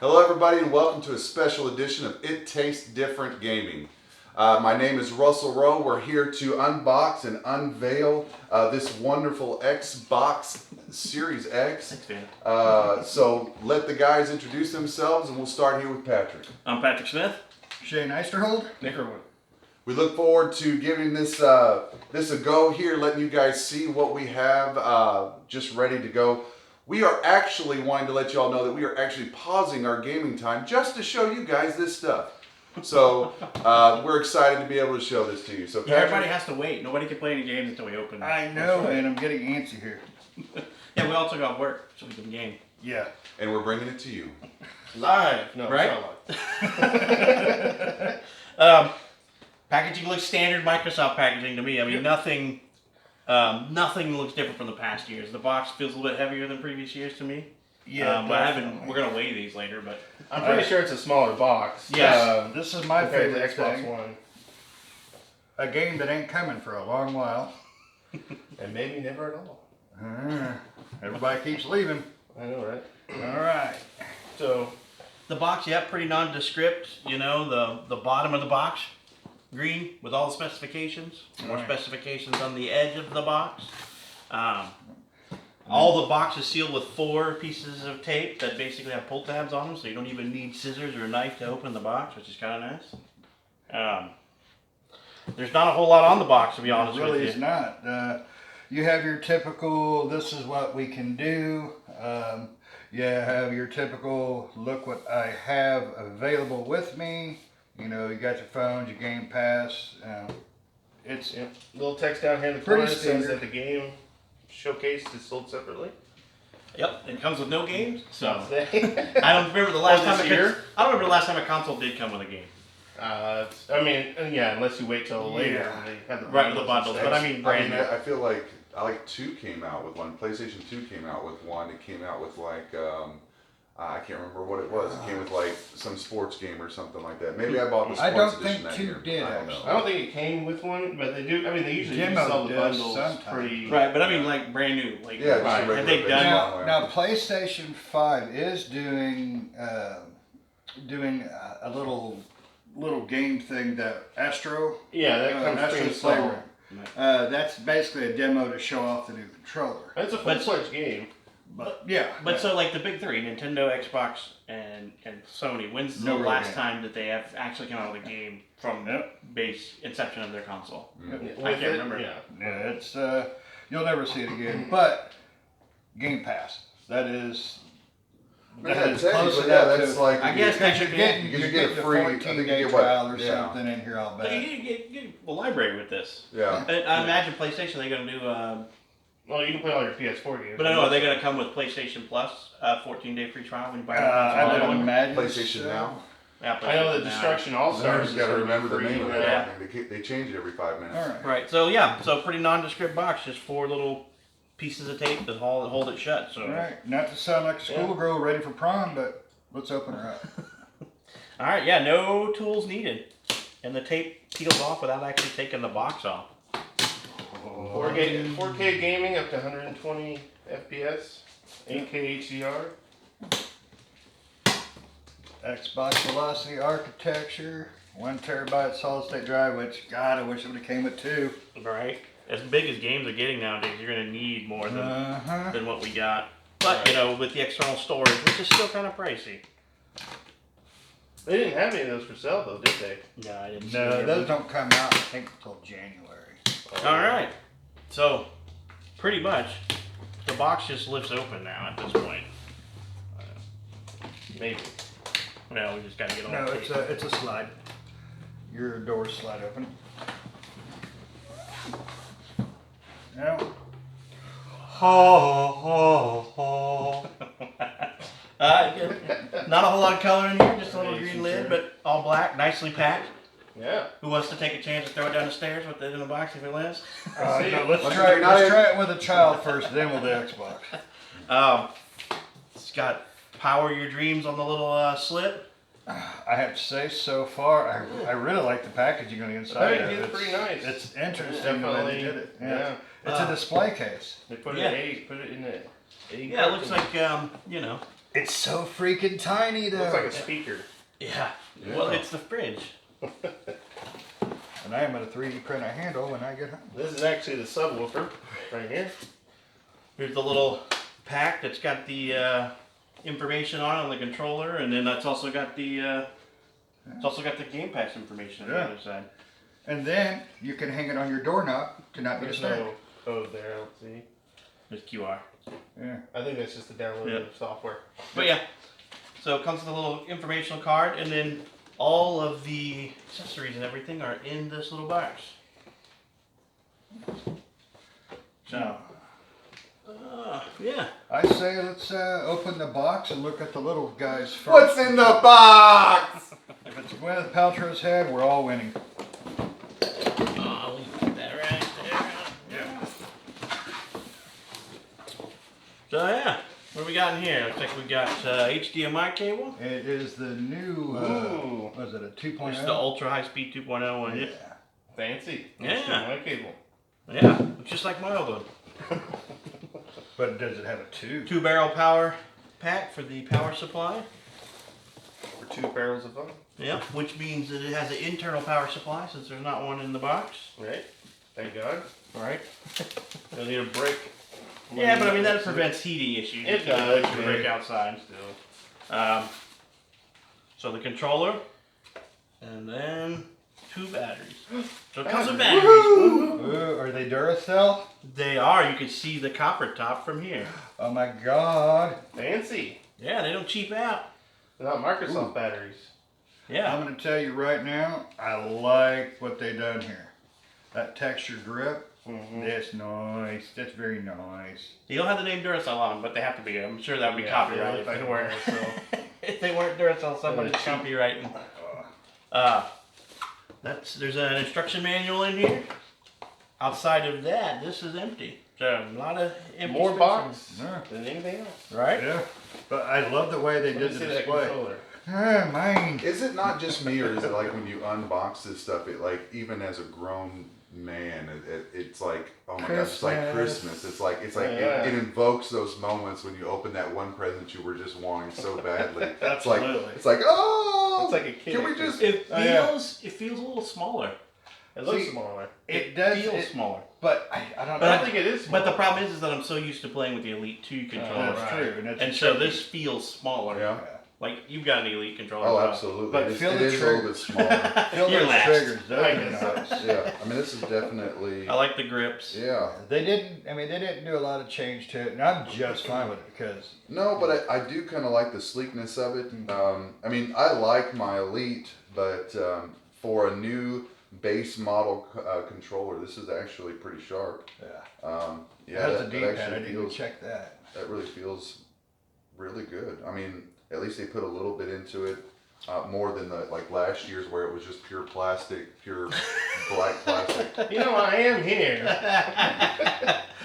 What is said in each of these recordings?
Hello everybody and welcome to a special edition of It Tastes Different Gaming. My name is Russell Rowe. We're here to unbox and unveil this wonderful Xbox Series X. So let the guys introduce themselves and we'll start here with Patrick. I'm Patrick Smith. Shane Eisterhold. Nick Irwin. We look forward to giving this a go here, letting you guys see what we have just ready to go. We are actually wanting to let you all know that we are actually pausing our gaming time just to show you guys this stuff. So we're excited to be able to show this to you. So Patrick, Everybody has to wait. Nobody can play any games until we open. I know, and I'm getting antsy here. Yeah, we all took off work so we can game. Yeah. and we're bringing it to you. Live. No, Right? it's not live. Packaging looks standard Microsoft packaging to me. I mean, nothing looks different from the past years. The box feels a little bit heavier than previous years to me. Yeah, but we're gonna weigh these later, but I'm pretty sure it's a smaller box. Yes. This is my Compared to favorite Xbox thing. One. A game that ain't coming for a long while. And maybe never at all. Everybody keeps leaving. I know, right? All right. So, the box, yeah, pretty nondescript. You know, the bottom of the box, green with all the specifications. More Right. specifications on the edge of the box. All the box is sealed with 4 pieces of tape that basically have pull tabs on them, so you don't even need scissors or a knife to open the box, which is kind of nice. There's not a whole lot on the box, to be honest It really with is you. not. You have your typical, this is what we can do. You have your typical, look what I have available with me. You know, you got your phones, your Game Pass. It's little text down here in the Pretty corner says standard. that the game showcase is sold separately. Yep, it comes with no games. So I I don't remember the last this time. year? I don't remember the last time a console did come with a game. mean, yeah, unless you wait till later. Yeah. When they have the Right, with the bundles bundles, and but stuff. I mean, brand new. I feel like two came out with one. PlayStation 2 came out with one. It came out with like I can't remember what it was. It came with like some sports game or something like that. Maybe I bought the I sports don't edition think that 2 year. did, I don't know. I don't think it came with one, but they do. I mean, they usually do Demo sell the does bundles sometimes. pretty. Right, but I mean, like brand new. Like, Yeah, just a right. regular Have they basic done? one. now PlayStation 5 is doing a little game thing that Astro. Yeah, that comes Astro's pre-installed. Playroom. That's basically a demo to show off the new controller. It's a full-fledged game. But yeah, But so like the big 3, Nintendo, Xbox, and Sony. When's the No real last game. time that they have actually come out with a game from base inception of their console? Mm. I can't remember. Yeah. yeah, it's you'll never see it again. But Game Pass, that is Yeah, close technically, enough that's to. like I guess Because that you're should be. getting, because you're you get a getting free- a I think you 14-day get what? trial or Yeah. something in here. I'll But bet. you get a library with this. Yeah. I imagine PlayStation they're gonna do. Well, you can play all your PS4 games. But I know are they gonna come with PlayStation Plus 14-day free trial when you buy the I console? would imagine PlayStation so. Now. Yeah, I know PlayStation that Now. Destruction All You Stars just is got to gonna be remember the free, name of yeah. that thing. They change it every 5 minutes. All right. Right. So yeah. So pretty nondescript box, just 4 little pieces of tape that hold it shut. So. All right. Not to sound like a schoolgirl ready for prom, but let's open her up. All right. Yeah. No tools needed, and the tape peels off without actually taking the box off. 4K gaming up to 120 FPS, 8K HDR. Xbox Velocity architecture, 1 terabyte solid state drive. Which God, I wish it would have came with 2. Right. As big as games are getting nowadays, you're gonna need more than what we got. But you know, with the external storage, which is still kind of pricey. They didn't have any of those for sale though, did they? No, I didn't. see No, any. those don't come out, I think, until January. All right. So, pretty much, the box just lifts open now at this point. Maybe. Well, we just gotta get all No, the it's tape. a slide. Your doors slide open. No. Not a whole lot of color in here, just a little green lid, but all black, nicely packed. Yeah. Who wants to take a chance to throw it down the stairs with it in the box if it lands? No, let's Once try you're not in- it with a child first, then we'll do Xbox. It's got power your dreams on the little slip. I have to say, so far, I really like the packaging on the inside. I of think it. it's pretty nice. It's interesting the way they Definitely, did it. yeah. It's a display case. They put Yeah. it in a Yeah, it looks like, you know, It's so freaking tiny though. Looks like a speaker. Yeah. Yeah. Well, it's the fridge. And I am going to 3D print a handle when I get home. This is actually the subwoofer right here. Here's the little pack that's got the information on the controller, and then that's also got the Game Pass information on the other side. And then you can hang it on your doorknob to not be There's disturbed. no code there, I don't see. There's QR. Yeah. I think that's just the download of software. But yeah, so it comes with a little informational card, and then all of the accessories and everything are in this little box. So, yeah. I say let's open the box and look at the little guys first. What's in the box? If it's Gwyneth Paltrow's head, we're all winning. Oh, we put that right there. Yeah. So yeah, what do we got in here? Looks like we got HDMI cable. It is the new, Ooh. was it a 2.0? It's the ultra high speed 2.0 one. Yeah. Fancy. Yeah. My cable. Yeah, looks just like my old one. But does it have a 2? 2-barrel power pack for the power supply. For 2 barrels of fun. Yep, which means that it has an internal power supply since there's not one in the box. Right? Thank God. Right. You'll need a brick. Yeah, but I mean that prevents heating issues. It You can does, put your brick yeah. outside still. So the controller, and then 2 batteries. So it comes with batteries. Ooh, are they Duracell? They are. You can see the copper top from here. Oh my God. Fancy. Yeah, they don't cheap out. They're not Microsoft batteries. Yeah. I'm going to tell you right now, I like what they done here. That texture grip, that's nice. That's very nice. You don't have the name Duracell on them, but they have to be. I'm sure that would be Yeah, copyrighted yeah, if they weren't. Duracell. If they weren't Duracell, somebody's cheap. copyrighting. There's an instruction manual in here. Outside of that, this is empty. So a lot of empty More space box Yeah. than anything else. right? Yeah. But I love the way they Let me did see the that display. controller. Ah, mine. Is it not just me, or is it like when you unbox this stuff, it like, even as a grown man, it's like, oh my gosh, it's like Christmas. It's like Yeah. it invokes those moments when you open that one present you were just wanting so badly. Absolutely. It's like, oh, It's like a kid. can we just? It Oh, yeah. feels a little smaller. It looks See, smaller. It does. Feels smaller. But I don't But know. I think it is smaller. But the problem is that I'm so used to playing with the Elite 2 controller. That's Right. true. And, that's And so this feels smaller. Yeah. Like you've got an Elite controller. Oh, as well. absolutely. But It is, feel it the is a little trigger. bit smaller. Feel You're those last. triggers. Those I are guess nice. Yeah, I mean, this is definitely. I like the grips. Yeah. They didn't do a lot of change to it, and I'm just fine with it because No, but I do kind of like the sleekness of it. I mean, I like my Elite, but for a new base model controller, this is actually pretty sharp. it Yeah, has a that D-pad. I actually didn't even feels, check that. that really feels really good. I mean, at least they put a little bit into it, more than the like last year's where it was just pure plastic, pure black plastic. You know, I am here.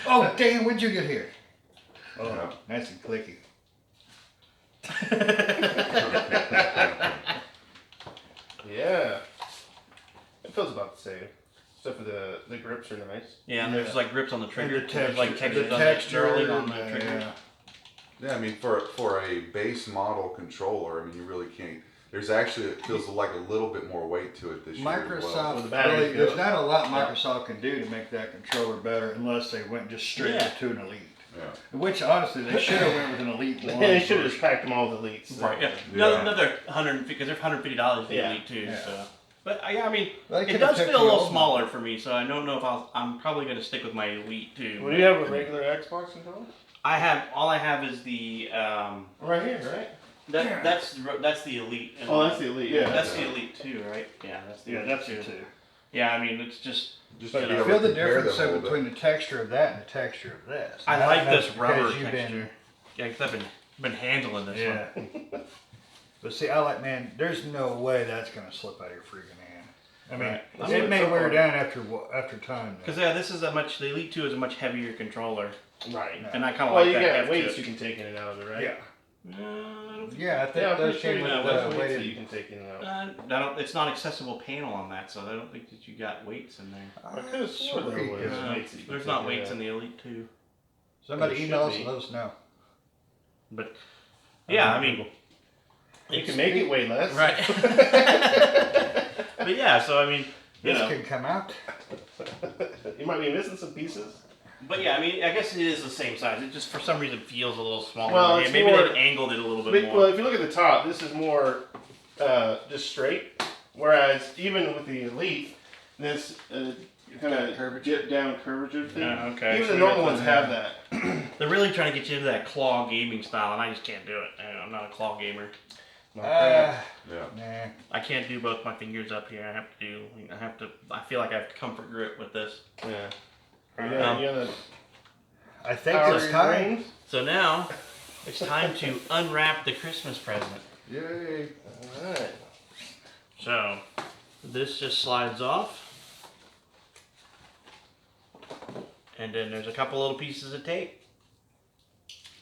Oh, Dan, when'd you get here? Oh, Yeah. nice and clicky. Yeah. It feels about the same. Except for the grips are nice. Yeah, and there's like grips on the trigger. And the There's like texture- textures the on the texture, knurling on the trigger. yeah. Yeah, I mean, for a base model controller, I mean, you really can't. There's actually, it feels like a little bit more weight to it this year as well. Microsoft, With the battery really, there's goes. not a lot Microsoft can do to make that controller better unless they went just straight Yeah. to an Elite. Yeah. Which honestly, they should have went with an Elite one. They should have just packed them all with Elites. Right. Yeah. Yeah. Another 150 because they're $150 for the Yeah. Elite too. Yeah. So. But I mean, Well, they it could've does picked feel a the little old smaller one. for me, so I don't know if I'm probably going to stick with my Elite too. Well, do you have a regular Xbox controller? All I have is the Right here, right? that's the Elite. Oh, that's the Elite. Yeah. That's the Elite 2, right? Yeah, that's the Yeah, Elite that's 2. it too. Yeah, I mean it's just Just But to be I able Feel to the compare difference them a little between bit. the texture of that and the texture of this. I And like that's this rubber because you've texture. Yeah, because I've been handling this one. Yeah. But see, I like, man, there's no way that's going to slip out of your freaking hand. I mean, Right. it may wear down after time. though. Because this is the Elite 2 is a much heavier controller, Right. No. and I kind of Well, like you that. got heft to weights it. you can take in and out of it, right? Yeah. No, I don't think Yeah, I think Yeah, I'm those pretty sure came you with got weights that you weighted. can take in and out. I don't. It's not accessible panel on that, so I don't think that you got weights in there. I could have sworn there was Sweet. weights that you could There's take not in weights in and the Elite 2. Somebody There email us should and be. let us know. But Yeah, I mean, You can make it way less. right. But yeah, so I mean, you This know. could come out. You might be missing some pieces. But yeah, I mean, I guess it is the same size. It just for some reason feels a little smaller. Well, Yeah, it's maybe more- they've angled it a little bit But, more. well, if you look at the top, this is more just straight. Whereas even with the Elite, this kind of dip down curvature thing. Okay. Even So the we normal got ones have that. They're really trying to get you into that claw gaming style, and I just can't do it. I'm not a claw gamer. No crap. Yeah. Nah. I can't do both my fingers up here. I feel like I have comfort grip with this. Yeah. Are you gonna I think power it's your time. brains? So now, it's time to unwrap the Christmas present. Yay. Alright. So, this just slides off. And then there's a couple little pieces of tape.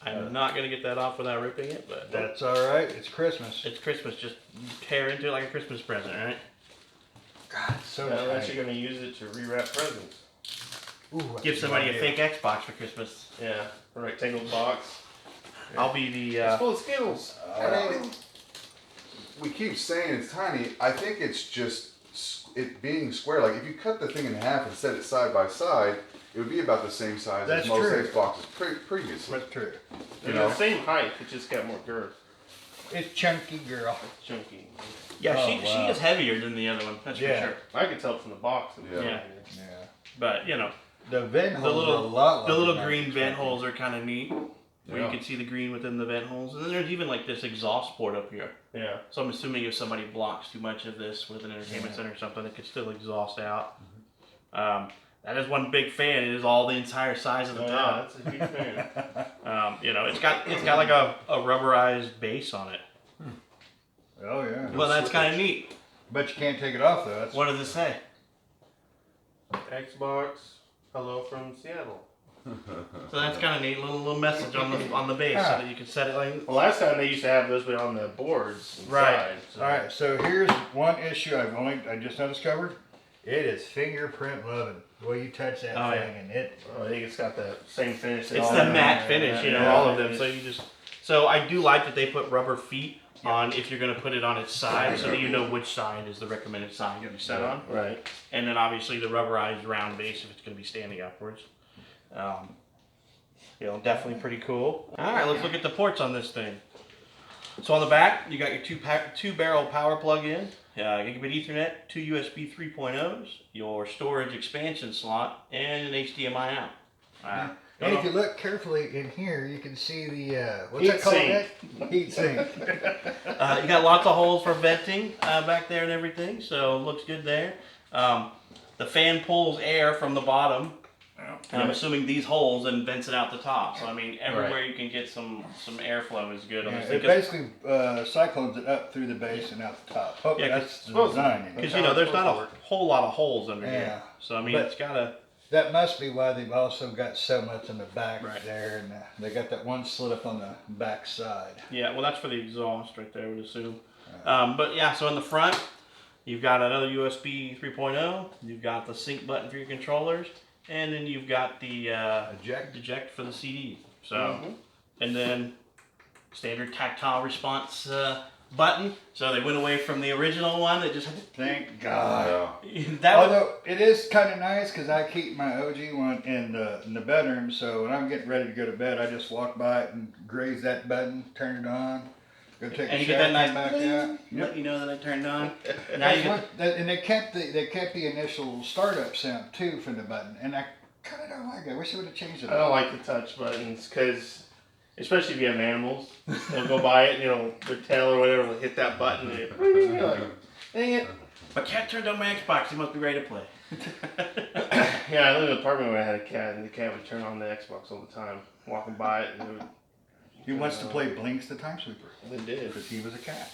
I'm not going to get that off without ripping it, but That's all right. It's Christmas. it's Christmas. Just tear into it like a Christmas present, right? God, it's so Unless tight. you're gonna use it to rewrap presents. Ooh, that's Give good somebody a idea. fake Xbox for Christmas. Yeah. A rectangle box. I'll be the... It's full of Skittles. We keep saying it's tiny. I think it's just it being square. Like if you cut the thing in half and set it side by side, it would be about the same size That's as most true. Xboxes previously. That's true. They're You know? the same height, it just got more girth. It's chunky, girl. It's chunky. Yeah, Oh, she wow. is heavier than the other one. That's Yeah. for sure. I could tell from the box. Yeah. Yeah. Yeah. But, you know, The vent holes little- are a lot. the little larger green than vent expected. holes are kind of neat. Where Yeah. you can see the green within the vent holes. And then there's even like this exhaust port up here. Yeah. So I'm assuming if somebody blocks too much of this with an entertainment center or something, it could still exhaust out. That is one big fan. It is all the entire size of the Oh, yeah, top. that's a huge fan. You know, it's got like a rubberized base on it. Oh yeah. Well, that's kind of neat. But you can't take it off though. That's What does it say? Xbox, hello from Seattle. So that's kind of neat. Little message on the base so that you can set it like. Well, last time they used to have those on the boards inside. Right. So. all right. So here's one issue I just now discovered. It is fingerprint loving. The way you touch that Oh, thing yeah. and it. I think it's got the same finish. that It's all the of them matte have. finish, you know, Yeah. all of them. So I do like that they put rubber feet on if you're going to put it on its side, so that you know which side is the recommended side to be set on. Right. And then obviously the rubberized round base if it's going to be standing upwards. You know, definitely pretty cool. All right, let's look at the ports on this thing. So on the back, you got your two barrel power plug-in, gigabit Ethernet, two USB 3.0s, your storage expansion slot, and an HDMI out. And if you look carefully in here, you can see the what's Heat that called? sink. Nick? Heat sink. You got lots of holes for venting back there and everything, so looks good there. The fan pulls air from the bottom, and I'm assuming these holes and vents it out the top. So I mean, everywhere you can get some airflow is good on Yeah, this it thing. basically cyclones it up through the base and out the top. Oh, Yeah, that's the design. Because you know, there's not a whole lot of holes under here. Yeah. So I mean, But- it's got a That must be why they've also got so much in the back Right. there, and they got that one slit up on the back side. yeah. Well, that's for the exhaust right there, I would assume. But yeah, so in the front, you've got another USB 3.0. You've got the sync button for your controllers, and then you've got the eject for the CD. So, and then standard tactile response button. So they went away from the original one that just had Thank God. Yeah. that was, Although it is kind of nice because I keep my OG one in the bedroom, so when I'm getting ready to go to bed, I just walk by it and graze that button, turn it on, go take and a you shower, get that nice come back out. let you know that I turned on. Now you That's get, what, and they kept the initial startup sound too from the button, and I kind of don't like it. I wish they would have changed it. I don't like the touch buttons because, especially if you have animals, they'll go by it, you know, their tail or whatever will hit that button. And you're like, dang it. my cat turned on my Xbox. He must be ready to play. Yeah, I lived in an apartment where I had a cat, and the cat would turn on the Xbox all the time, walking by it, and it would. He wants to play Blinks the Time Sweeper They did. because he was a cat.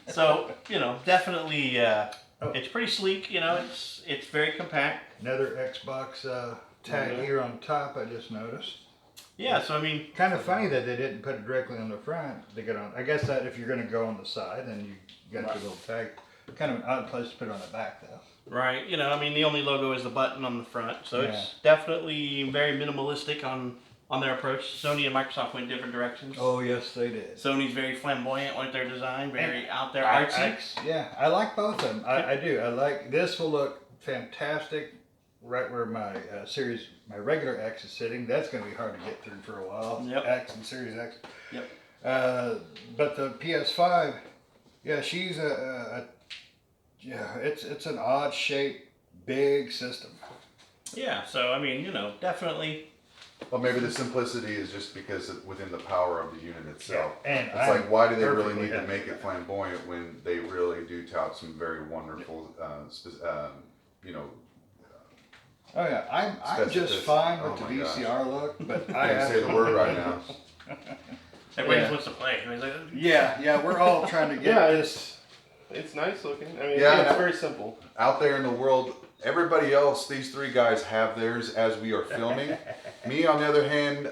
So you know, definitely, it's pretty sleek. You know, it's very compact. Another Xbox tag here on top. I just noticed. Yeah. So I mean, Kind of funny that they didn't put it directly on the front. They got on. I guess that if you're going to go on the side, then you got your little tag. Kind of an odd place to put it on the back, though. right? You know, I mean, the only logo is the button on the front, so Yeah. it's definitely very minimalistic on on their approach. Sony and Microsoft went different directions. Oh yes, they did. Sony's very flamboyant with their design, very out there I- artsy. I like both of them. I do. I like this. Will look fantastic right where my my regular X is sitting. That's going to be hard to get through for a while. Yep. X and Series X. Yep. But the PS5, yeah, she's it's an odd shaped, big system. Yeah, so I mean, definitely. Well, maybe the simplicity is just because within the power of the unit itself. Yeah, and it's like, why do they really perfectly need to happy make it with that. flamboyant when they really do tout some very wonderful, Oh yeah, I'm just Specificity. fine with Oh the my gosh. VCR look, but I can't say the word right now. Everybody Yeah. just wants to play. Everybody's like, Yeah, we're all trying to get Yeah, this. It's nice looking. I mean, Yeah, it's and very simple. Out there in the world, everybody else, these three guys have theirs as we are filming. Me, on the other hand,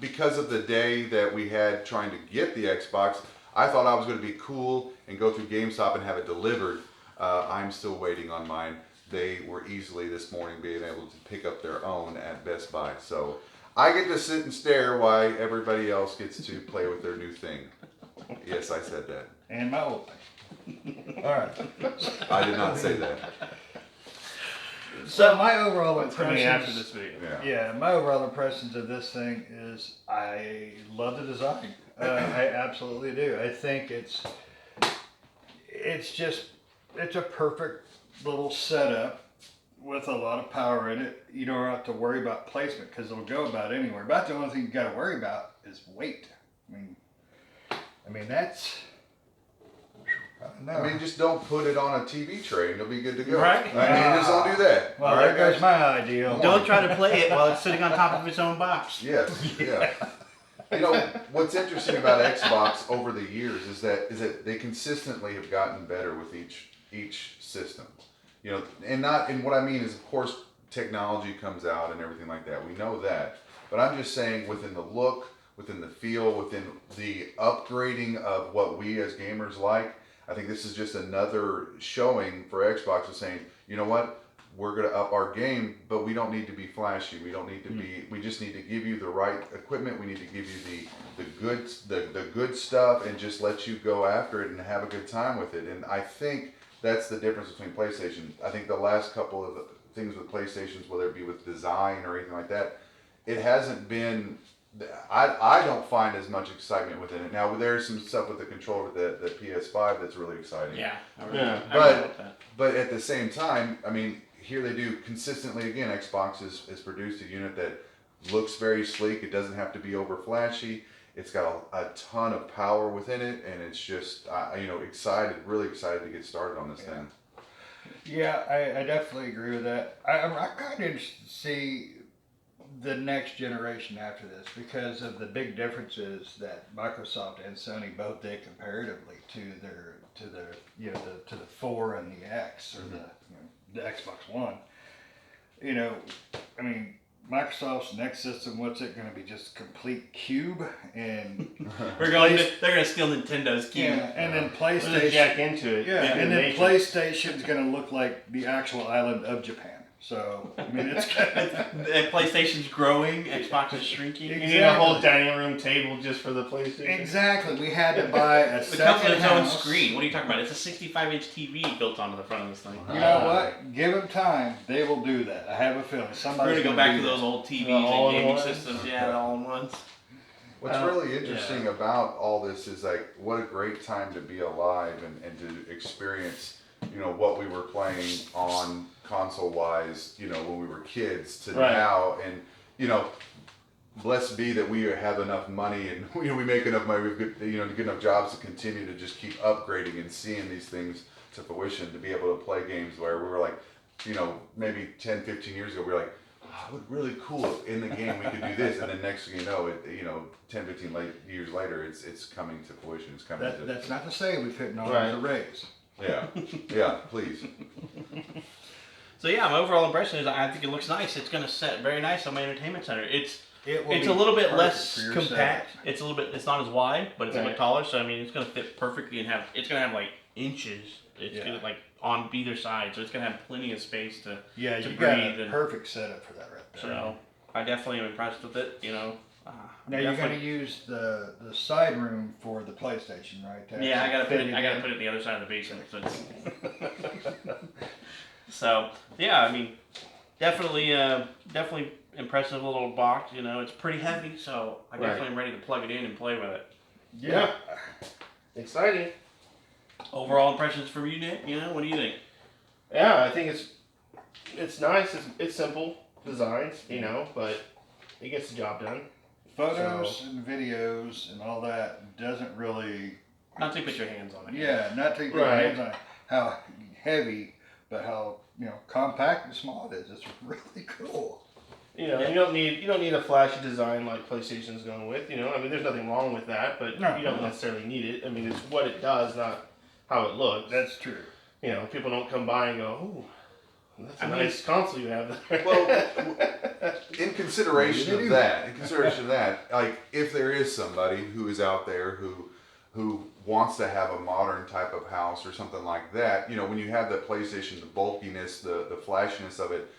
because of the day that we had trying to get the Xbox, I thought I was going to be cool and go through GameStop and have it delivered. I'm still waiting on mine. They were easily this morning being able to pick up their own at Best Buy. So I get to sit and stare while everybody else gets to play with their new thing. Yes, I said that. And my old thing. All right. I did not say that. So my overall It's coming after impressions. this video. Yeah. Yeah, my overall impressions of this thing is I love the design. I absolutely do. I think it's a perfect little setup with a lot of power in it. You don't have to worry about placement because it'll go about anywhere. About the only thing you got to worry about is weight. I mean that's. No. I mean, just don't put it on a TV tray and you'll be good to go. Right. I mean, just don't do that. Well, All there right, goes guys? my ideal. don't try to play it while it's sitting on top of its own box. Yes, yeah. You know, what's interesting about Xbox over the years is that they consistently have gotten better with each system. You know, and what I mean is, of course, technology comes out and everything like that. We know that. But I'm just saying within the look, within the feel, within the upgrading of what we as gamers like, I think this is just another showing for Xbox of saying, you know what, we're going to up our game, but we don't need to be flashy. We don't need to be. We just need to give you the right equipment. We need to give you the good stuff, and just let you go after it and have a good time with it. And I think that's the difference between PlayStation. I think the last couple of things with PlayStations, whether it be with design or anything like that, it hasn't been. I don't find as much excitement within it. Now there's some stuff with the controller with the PS5 that's really exciting. Yeah. Yeah. I really like that. But at the same time, I mean, here they do consistently again. Xbox has produced a unit that looks very sleek. It doesn't have to be over flashy. It's got a ton of power within it, and it's just really excited to get started on this thing. Yeah, I definitely agree with that. I'm kind of interested to see the next generation after this because of the big differences that Microsoft and Sony both did comparatively to the 4 and the X or the Xbox One. You know, I mean, Microsoft's next system, what's it going to be? Just complete cube and They're gonna steal Nintendo's key. yeah, and then Let's PlayStation. jack into it. Yeah, Make it and then nation. PlayStation's going to look like the actual island of Japan. So, I mean, it's And PlayStation's growing, Xbox is shrinking. You need a whole dining room table just for the PlayStation. exactly. We had to buy a It comes with second its own house. screen. What are you talking about? It's a 65-inch TV built onto the front of this thing. You know what? Give them time. They will do that. I have a feeling We're somebody's gonna go back do to that. those old TVs The and gaming all-in-ones? systems. Yeah, the all-in-ones. What's really interesting about all this is like what a great time to be alive and to experience, what we were playing on console wise, when we were kids to Right. now, and blessed be that we have enough money and we make enough money, we've got, to get enough jobs to continue to just keep upgrading and seeing these things to fruition, to be able to play games where we were like, maybe 10, 15 years ago, we were like, it would really cool if in the game we could do this, and then next thing you know, 10, 15 years later, it's coming to fruition. It's coming to That's not to say we've hit no Right. a raise. yeah, please. So yeah, my overall impression is I think it looks nice. It's gonna set very nice on my entertainment center. It's It will a be little bit perfect less for your compact. setup. It's not as wide, but it's a bit Right. taller. So I mean, it's gonna fit perfectly and it's gonna have like inches. It's Yeah. gonna like on either side, so it's gonna have plenty of space to Yeah, to you got breathe a and- perfect setup for that right there. So I definitely am impressed with it. Now you're going to use the side room for the PlayStation, right? Yeah, I gotta put it. I gotta put it in the other side of the basement. So, so yeah, I mean, definitely impressive little box. You know, it's pretty heavy, so I definitely am ready to plug it in and play with it. Yeah. Exciting. Overall impressions from you, Nick? You know, what do you think? Yeah, I think it's nice. It's simple designs, you know, but it gets the job done. Photos and videos and all that doesn't really. Not to put your hands on it. Yeah, not to put your hands on it. How heavy, but how compact and small it is. It's really cool. You know, you don't need a flashy design like PlayStation's going with. You know, I mean, there's nothing wrong with that, but you don't necessarily need it. I mean, it's what it does, not how it looks. That's true. You know, people don't come by and go, "Ooh, that's a nice console you have there." Well, in consideration of that, like if there is somebody who is out there who wants to have a modern type of house or something like that, you know, when you have that PlayStation, the bulkiness, the flashiness of it,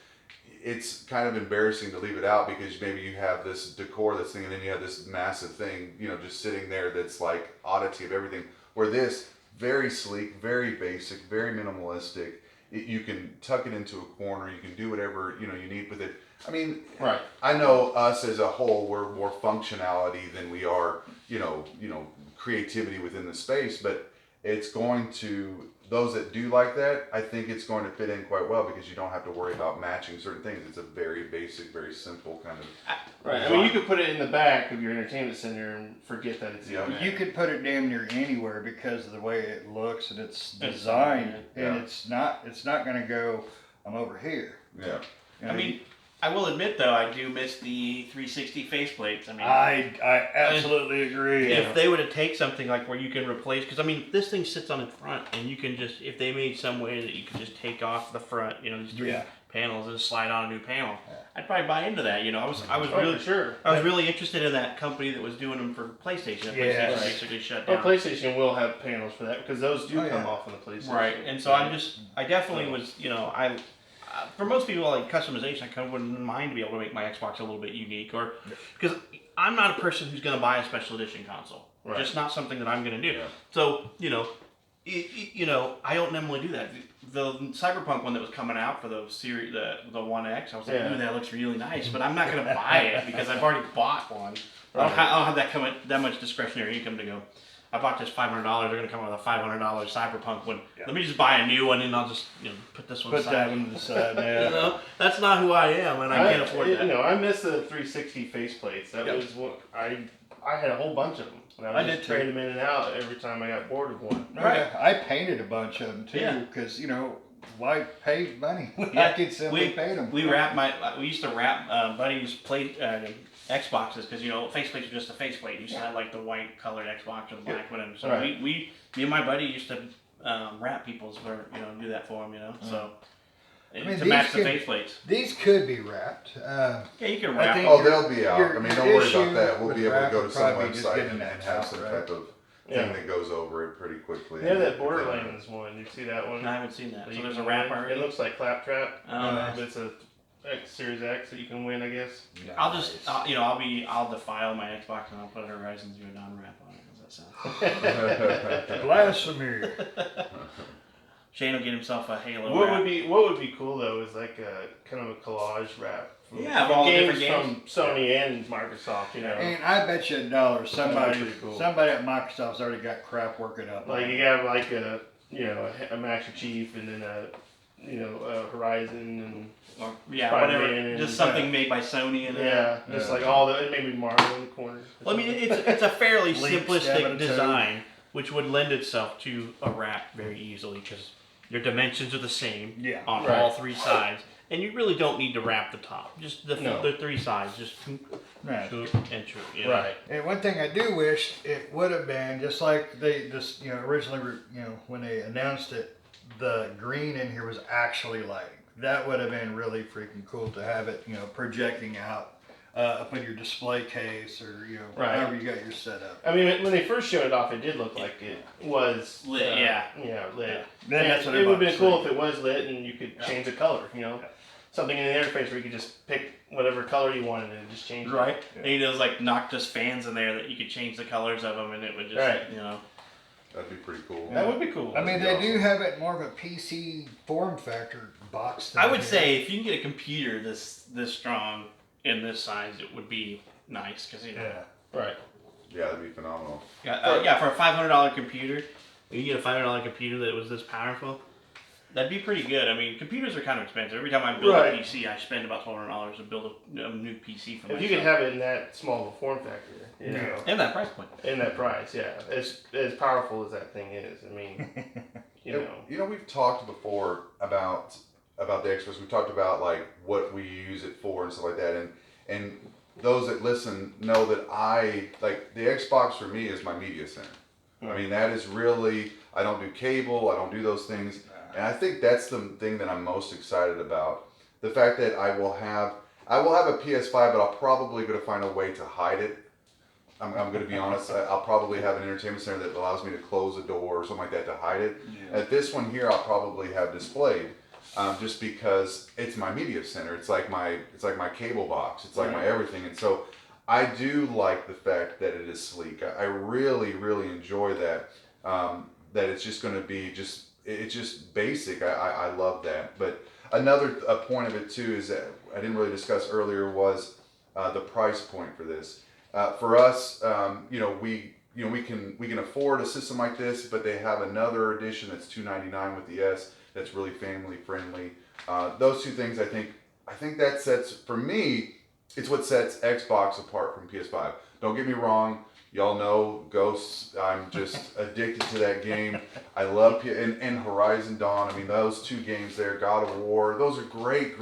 it's kind of embarrassing to leave it out because maybe you have this decor, this thing, and then you have this massive thing, you know, just sitting there that's like oddity of everything. Where this, very sleek, very basic, very minimalistic. You can tuck it into a corner. You can do whatever you need with it. I mean, right. I know us as a whole, we're more functionality than we are, creativity within the space. But it's going to those that do like that. I think it's going to fit in quite well because you don't have to worry about matching certain things. It's a very basic, very simple kind of. Right. I mean, you could put it in the back of your entertainment center and forget that it's in there. You could put it damn near anywhere because of the way it looks and it's designed, and it's not going to go. I'm over here. Yeah. I mean, I will admit though, I do miss the 360 faceplates. I mean, I absolutely agree. If they were to take something like where you can replace, because I mean, this thing sits on the front, and you can just, if they made some way that you could just take off the front, these three panels and slide on a new panel, I'd probably buy into that. I was really interested in that company that was doing them for PlayStation. PlayStation basically shut down. Well, PlayStation will have panels for that because those do come off on the PlayStation. Right, and so I definitely was, for most people, like customization, I kind of wouldn't mind to be able to make my Xbox a little bit unique, or because I'm not a person who's going to buy a special edition console. Right. Just not something that I'm going to do. Yeah. So I don't normally do that. The Cyberpunk one that was coming out for the series, the One X, I was like, ooh, that looks really nice, but I'm not going to buy it because I've already bought one. Right. I don't have that much discretionary income to go. I bought this $500. They're going to come out with a $500 Cyberpunk one. Yeah. Let me just buy a new one and I'll just put this one aside. Put that one to the side. Yeah. That's not who I am, and I can't afford that. I miss the 360 faceplates. That was what I had a whole bunch of them. And I just trade them in and out every time I got bored of one. Right. I painted a bunch of them too because why pay money when I could simply paint them? We used to wrap buddies' Xboxes because faceplates are just a faceplate. You used to have like the white colored Xbox or the black whatever. So me and my buddy used to wrap people's do that for them. So to match the faceplates. These could be wrapped. Yeah, you can wrap. They'll be out. I mean, don't worry about that. We'll be able to go to some website and have some type of thing that goes over it pretty quickly. Yeah, that Borderlands one. You see that one? No, I haven't seen that. So there's a wrap already. It looks like Claptrap. But it's a Series X that you can win, I guess. Nice. I'll just, I'll defile my Xbox and I'll put a Horizon Zero Dawn wrap on it. How's that sound? Blasphemy. Shane will get himself a Halo what wrap. What would be cool though is like a kind of a collage wrap. Of all games different games from Sony and Microsoft, And I bet you $1 somebody at Microsoft's already got crap working up. Like you have like a Master Chief and then a Horizon and whatever, just something made by Sony and just like all the maybe Mario in the corner. Well, I mean, it's a fairly simplistic design, which would lend itself to a wrap very easily because your dimensions are the same on all three sides, and you really don't need to wrap the top. Just the three sides, just right. and true. Right. And one thing I do wish it would have been just like they just originally when they announced it. The green in here was actually lighting. That would have been really freaking cool to have it, projecting out up in your display case or however you got your setup. I mean, when they first showed it off, it did look like it was lit. Lit. Then that's what it would have been cool if it was lit and you could change the color. something in the interface where you could just pick whatever color you wanted and just change Right. it. And he does like Noctis fans in there that you could change the colors of them, and it would just, you know. That'd be pretty cool. That would be cool. I mean, they do have it more of a PC form factor box. I would say if you can get a computer this strong in this size, it would be nice because you know. Yeah. Right. Yeah, that'd be phenomenal. Yeah, for a $500 computer, if you get a $500 computer that was this powerful, that'd be pretty good. I mean, computers are kind of expensive. Every time I build a PC, I spend about $1,200 to build a new PC for myself. If you could have it in that small of a form factor, you know, and that price point. in that price, yeah, as powerful as that thing is. I mean, you know. We've talked before about the Xbox. We've talked about like what we use it for and stuff like that, and those that listen know that I like the Xbox for me is my media center. I mean, that is really, I don't do cable, I don't do those things, and I think that's the thing that I'm most excited about. The fact that I will have a PS5, but I'll probably going to find a way to hide it. I'm going to be honest. I'll probably have an entertainment center that allows me to close a door or something like that to hide it. Yeah. At this one here, I'll probably have displayed, just because it's my media center. It's like my cable box. It's like my everything. And so I do like the fact that it is sleek. I really, really enjoy that. That it's just going to be it's just basic. I love that. But another point of it too is that I didn't really discuss earlier was the price point for this. For us, we can afford a system like this, but they have another edition that's $299 with the S that's really family friendly. Those two things, I think that sets, for me, it's what sets Xbox apart from PS5. Don't get me wrong, y'all know Ghosts. I'm just addicted to that game. I love and Horizon Dawn. I mean, those two games there, God of War. Those are great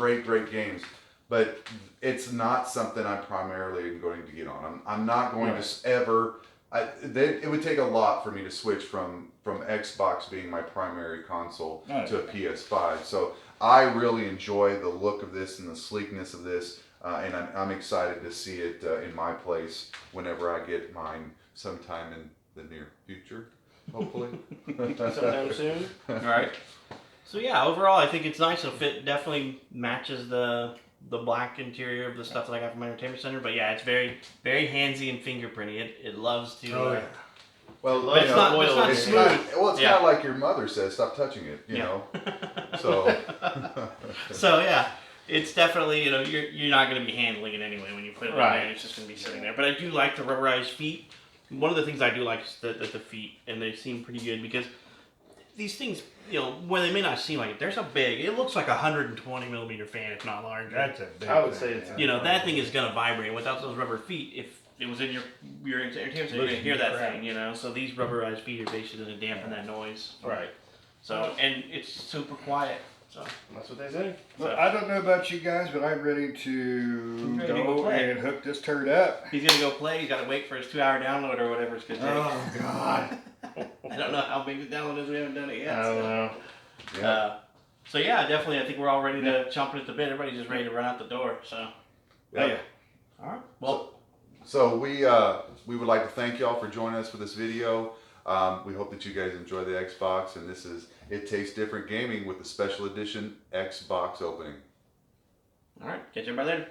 games. But it's not something I'm primarily going to get on. I'm not going to ever. It would take a lot for me to switch from Xbox being my primary console to a PS5. So I really enjoy the look of this and the sleekness of this, and I'm excited to see it in my place whenever I get mine sometime in the near future, hopefully. Sometime soon. All right. So yeah, overall, I think it's nice. The fit definitely matches the black interior of the stuff that I got from my entertainment center. But yeah, it's very, very handsy and fingerprinty. It loves to. Well, but it's not smooth. It's kind of like your mother says, stop touching it, you know. So. So yeah, it's definitely, you're not going to be handling it anyway when you put it in there. It's just going to be sitting there. But I do like the rubberized feet. One of the things I do like is the feet, and they seem pretty good because these things, where they may not seem like it, they're so big. It looks like a 120 millimeter fan, if not larger. That's a big. I would say it's. That thing is gonna vibrate. Without those rubber feet, if it was in your entertainment center, you're gonna hear that thing. So these rubberized feet are basically gonna dampen that noise. Right. So and it's super quiet. So that's what they say. Well, I don't know about you guys, but I'm ready to go and hook this turd up. He's gonna go play. He's got to wait for his 2-hour download or whatever it's gonna take. Oh God. I don't know how big the download is. We haven't done it yet. I don't know. Yeah. So yeah, definitely. I think we're all ready to jump at the bit. Everybody's just ready to run out the door. So. Yeah. All right. Well. So we would like to thank y'all for joining us for this video. We hope that you guys enjoy the Xbox, and this is It Tastes Different Gaming with the special edition Xbox opening. All right. Catch you by later.